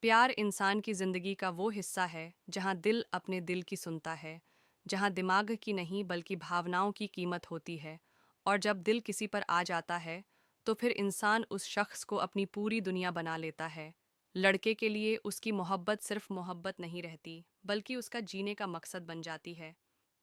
प्यार इंसान की जिंदगी का वो हिस्सा है जहाँ दिल अपने दिल की सुनता है, जहाँ दिमाग की नहीं बल्कि भावनाओं की कीमत होती है। और जब दिल किसी पर आ जाता है, तो फिर इंसान उस शख्स को अपनी पूरी दुनिया बना लेता है। लड़के के लिए उसकी मोहब्बत सिर्फ मोहब्बत नहीं रहती, बल्कि उसका जीने का मकसद बन जाती है।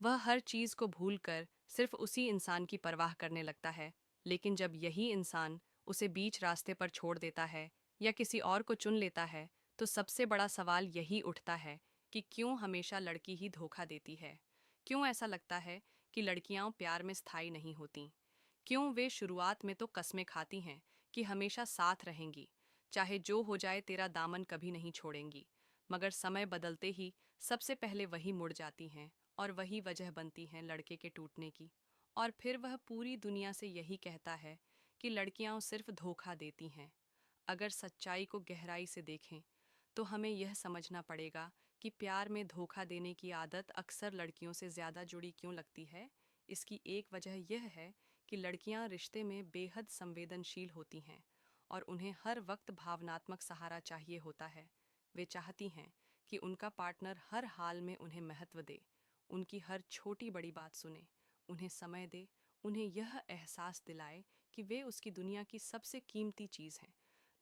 वह हर चीज़ को भूलकर सिर्फ उसी इंसान की परवाह करने लगता है। लेकिन जब यही इंसान उसे बीच रास्ते पर छोड़ देता है या किसी और को चुन लेता है, तो सबसे बड़ा सवाल यही उठता है कि क्यों हमेशा लड़की ही धोखा देती है। क्यों ऐसा लगता है कि लड़कियां प्यार में स्थायी नहीं होती। क्यों वे शुरुआत में तो कस्में खाती हैं कि हमेशा साथ रहेंगी, चाहे जो हो जाए तेरा दामन कभी नहीं छोड़ेंगी, मगर समय बदलते ही सबसे पहले वही मुड़ जाती हैं और वही वजह बनती हैं लड़के के टूटने की। और फिर वह पूरी दुनिया से यही कहता है कि लड़कियां सिर्फ धोखा देती हैं। अगर सच्चाई को गहराई से देखें, तो हमें यह समझना पड़ेगा कि प्यार में धोखा देने की आदत अक्सर लड़कियों से ज़्यादा जुड़ी क्यों लगती है। इसकी एक वजह यह है कि लड़कियां रिश्ते में बेहद संवेदनशील होती हैं और उन्हें हर वक्त भावनात्मक सहारा चाहिए होता है। वे चाहती हैं कि उनका पार्टनर हर हाल में उन्हें महत्व दे, उनकी हर छोटी बड़ी बात सुने, उन्हें समय दे, उन्हें यह एहसास दिलाए कि वे उसकी दुनिया की सबसे कीमती चीज़ हैं।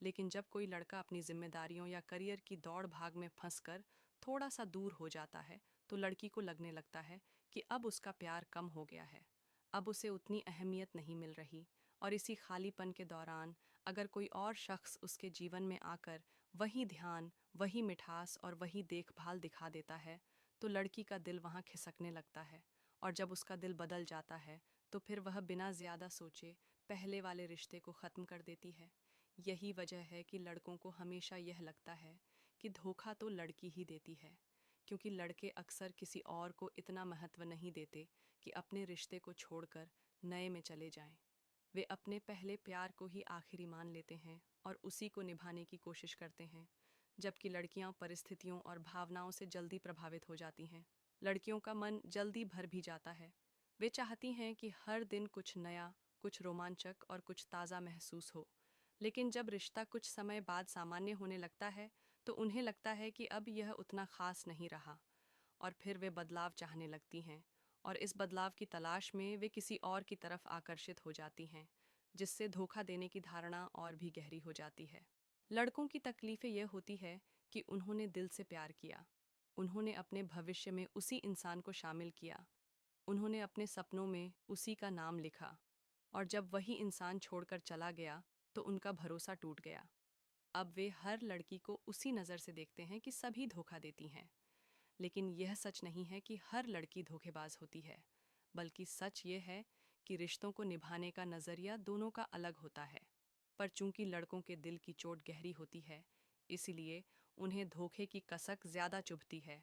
लेकिन जब कोई लड़का अपनी जिम्मेदारियों या करियर की दौड़ भाग में फंसकर थोड़ा सा दूर हो जाता है, तो लड़की को लगने लगता है कि अब उसका प्यार कम हो गया है, अब उसे उतनी अहमियत नहीं मिल रही। और इसी खालीपन के दौरान अगर कोई और शख्स उसके जीवन में आकर वही ध्यान, वही मिठास और वही देखभाल दिखा देता है, तो लड़की का दिल वहाँ खिसकने लगता है। और जब उसका दिल बदल जाता है, तो फिर वह बिना ज़्यादा सोचे पहले वाले रिश्ते को ख़त्म कर देती है। यही वजह है कि लड़कों को हमेशा यह लगता है कि धोखा तो लड़की ही देती है, क्योंकि लड़के अक्सर किसी और को इतना महत्व नहीं देते कि अपने रिश्ते को छोड़कर नए में चले जाएं। वे अपने पहले प्यार को ही आखिरी मान लेते हैं और उसी को निभाने की कोशिश करते हैं, जबकि लड़कियां परिस्थितियों और भावनाओं से जल्दी प्रभावित हो जाती हैं। लड़कियों का मन जल्दी भर भी जाता है। वे चाहती हैं कि हर दिन कुछ नया, कुछ रोमांचक और कुछ ताज़ा महसूस हो। लेकिन जब रिश्ता कुछ समय बाद सामान्य होने लगता है, तो उन्हें लगता है कि अब यह उतना खास नहीं रहा। और फिर वे बदलाव चाहने लगती हैं, और इस बदलाव की तलाश में वे किसी और की तरफ आकर्षित हो जाती हैं, जिससे धोखा देने की धारणा और भी गहरी हो जाती है। लड़कों की तकलीफें यह होती है कि उन्होंने दिल से प्यार किया, उन्होंने अपने भविष्य में उसी इंसान को शामिल किया, उन्होंने अपने सपनों में उसी का नाम लिखा, और जब वही इंसान छोड़कर चला गया, तो उनका भरोसा टूट गया। अब वे हर लड़की को उसी नज़र से देखते हैं कि सभी धोखा देती हैं। लेकिन यह सच नहीं है कि हर लड़की धोखेबाज होती है, बल्कि सच ये है कि रिश्तों को निभाने का नज़रिया दोनों का अलग होता है। पर चूंकि लड़कों के दिल की चोट गहरी होती है, इसलिए उन्हें धोखे की कसक ज़्यादा चुभती है।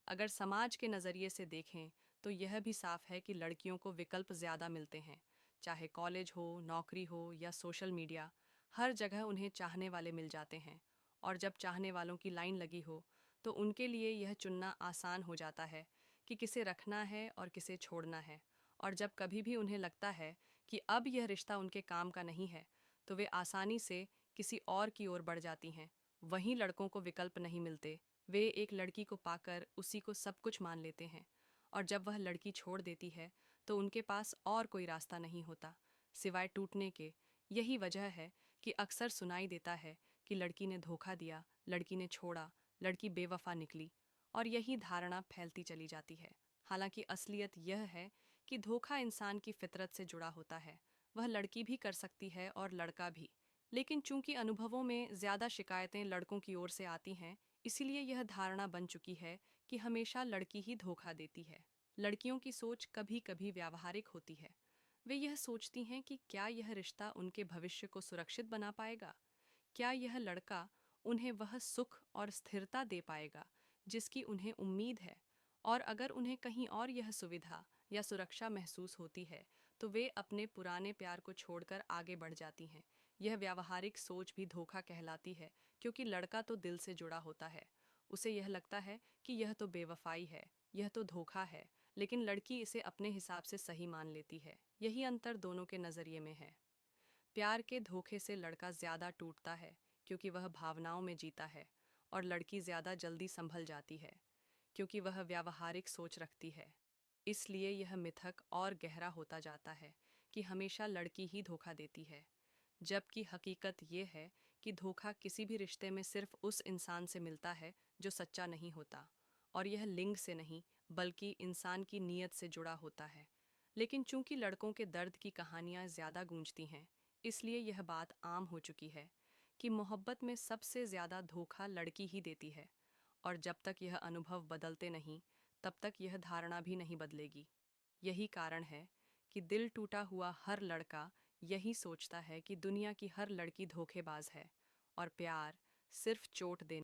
अगर समाज के नज़रिए से देखें, तो यह भी साफ है कि लड़कियों को विकल्प ज़्यादा मिलते हैं। चाहे कॉलेज हो, नौकरी हो या सोशल मीडिया, हर जगह उन्हें चाहने वाले मिल जाते हैं। और जब चाहने वालों की लाइन लगी हो, तो उनके लिए यह चुनना आसान हो जाता है कि किसे रखना है और किसे छोड़ना है। और जब कभी भी उन्हें लगता है कि अब यह रिश्ता उनके काम का नहीं है, तो वे आसानी से किसी और की ओर बढ़ जाती हैं। वहीं लड़कों को विकल्प नहीं मिलते। वे एक लड़की को पाकर उसी को सब कुछ मान लेते हैं, और जब वह लड़की छोड़ देती है, तो उनके पास और कोई रास्ता नहीं होता सिवाय टूटने के। यही वजह है कि अक्सर सुनाई देता है कि लड़की ने धोखा दिया, लड़की ने छोड़ा, लड़की बेवफा निकली, और यही धारणा फैलती चली जाती है। हालांकि असलियत यह है कि धोखा इंसान की फितरत से जुड़ा होता है। वह लड़की भी कर सकती है और लड़का भी। लेकिन चूंकि अनुभवों में ज़्यादा शिकायतें लड़कों की ओर से आती हैं, इसीलिए यह धारणा बन चुकी है कि हमेशा लड़की ही धोखा देती है। लड़कियों की सोच कभी कभी व्यावहारिक होती है। वे यह सोचती हैं कि क्या यह रिश्ता उनके भविष्य को सुरक्षित बना पाएगा, क्या यह लड़का उन्हें वह सुख और स्थिरता दे पाएगा जिसकी उन्हें उम्मीद है। और अगर उन्हें कहीं और यह सुविधा या सुरक्षा महसूस होती है, तो वे अपने पुराने प्यार को छोड़कर आगे बढ़ जाती हैं। यह व्यावहारिक सोच भी धोखा कहलाती है, क्योंकि लड़का तो दिल से जुड़ा होता है। उसे यह लगता है कि यह तो बेवफाई है, यह तो धोखा है, लेकिन लड़की इसे अपने हिसाब से सही मान लेती है। यही अंतर दोनों के नज़रिए में है। प्यार के धोखे से लड़का ज़्यादा टूटता है, क्योंकि वह भावनाओं में जीता है, और लड़की ज़्यादा जल्दी संभल जाती है क्योंकि वह व्यावहारिक सोच रखती है। इसलिए यह मिथक और गहरा होता जाता है कि हमेशा लड़की ही धोखा देती है, जबकि हकीकत ये है कि धोखा किसी भी रिश्ते में सिर्फ उस इंसान से मिलता है जो सच्चा नहीं होता, और यह लिंग से नहीं बल्कि इंसान की नीयत से जुड़ा होता है। लेकिन चूंकि लड़कों के दर्द की कहानियां ज़्यादा गूंजती हैं, इसलिए यह बात आम हो चुकी है कि मोहब्बत में सबसे ज़्यादा धोखा लड़की ही देती है, और जब तक यह अनुभव बदलते नहीं, तब तक यह धारणा भी नहीं बदलेगी। यही कारण है कि दिल टूटा हुआ हर लड़का यही सोचता है कि दुनिया की हर लड़की धोखेबाज है और प्यार सिर्फ चोट देने